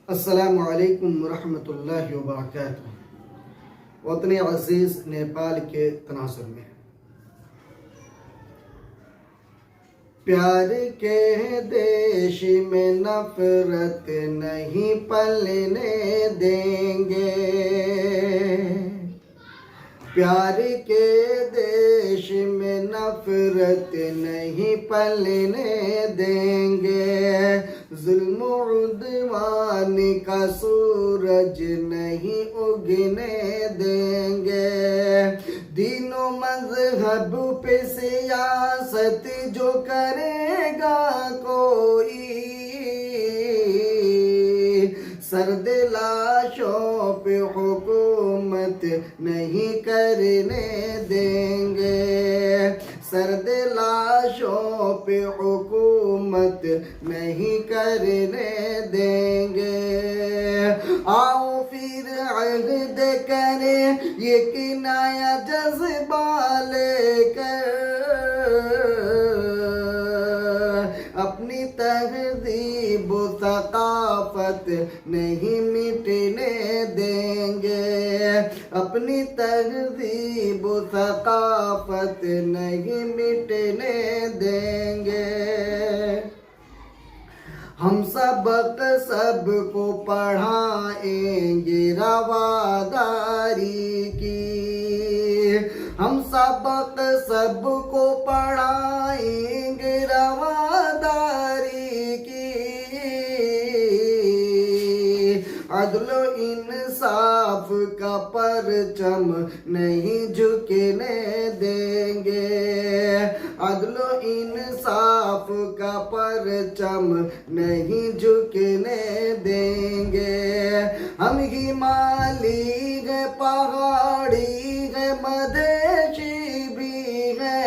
अस्सलामु अलैकुम रहमतुल्लाहि व बरकातुहू। वतन अज़ीज़ नेपाल के तनासुर में प्यार के देश में नफरत नहीं पलने देंगे। प्यार के देश में नफरत नहीं पलने देंगे। जुल्म उद्वान का सूरज नहीं उगने देंगे। दीनों मजहब पे सियासत जो करेगा कोई, सर्द लाशों पे हुकूमत नहीं करने देंगे। सर्द लाशों पे हुकूमत नहीं करने देंगे। आओ फिर अहद करें एक नया जज्बा लेकर, अपनी तहज़ीब सकाफत नहीं मिटने देंगे। अपनी तहज़ीब सकाफत नहीं मिटने देंगे। हम सबक सबको पढ़ाएंगे रवादारी की। हम सबक सबको पढ़ाएंगे रवादारी की। अदलो इंसाफ का परचम नहीं झुकने देंगे। अदलो इंसाफ का परचम नहीं झुकने देंगे। हम हिमालय है, पहाड़ी है, मधेशी भी है।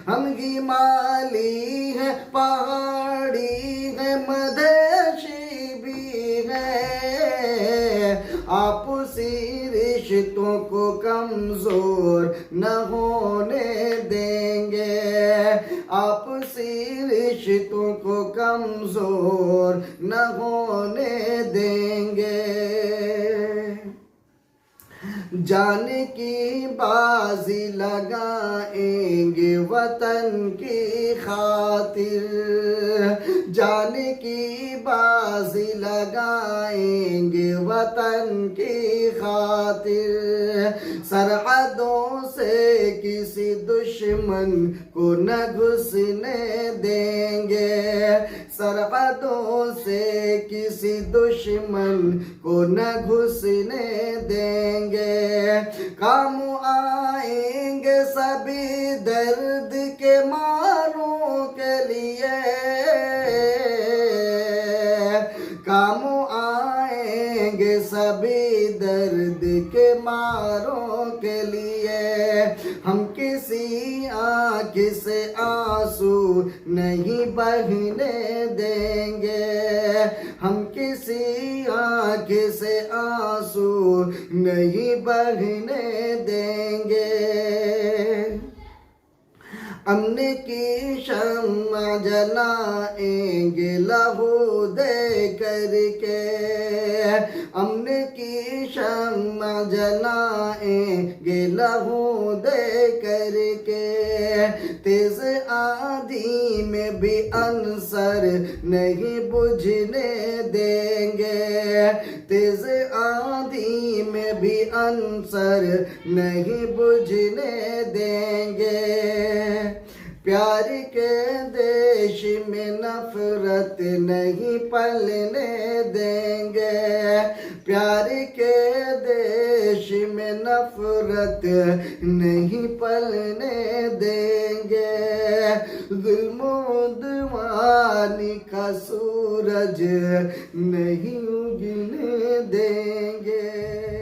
हम हिमालय है, पहाड़ी है, मधेशी भी है। आपसी रिश्तों को कमजोर न होने देंगे। आपसी रिश्तों को कमजोर न होने देंगे। जान की बाजी लगाएंगे वतन की खातिर। जान की बाजी लगाएंगे वतन की खातिर। सरहदों से किसी दुश्मन को न घुसने देंगे। सरहदों से किसी दुश्मन को न घुसने देंगे। काम आएंगे सभी दर्द के मारों के लिए। काम आएंगे सभी दर्द के मारों के लिए। हम किसी आँख से आंसू नहीं बहने देंगे। हम किसी आँख से आंसू नहीं बहने देंगे। अमन की शम्मा जलाएंगे लहू दे करके। अमन की शम्मा जलाएंगे लहू दे करके। तेज आंधी में भी अंसर नहीं बुझने देंगे। तेज आंधी में भी अंसर नहीं बुझने देंगे। प्यार के देश में नफरत नहीं पलने देंगे। प्यार के देश में नफरत नहीं पलने देंगे। जुल्म उद्वान का सूरज नहीं उगने देंगे।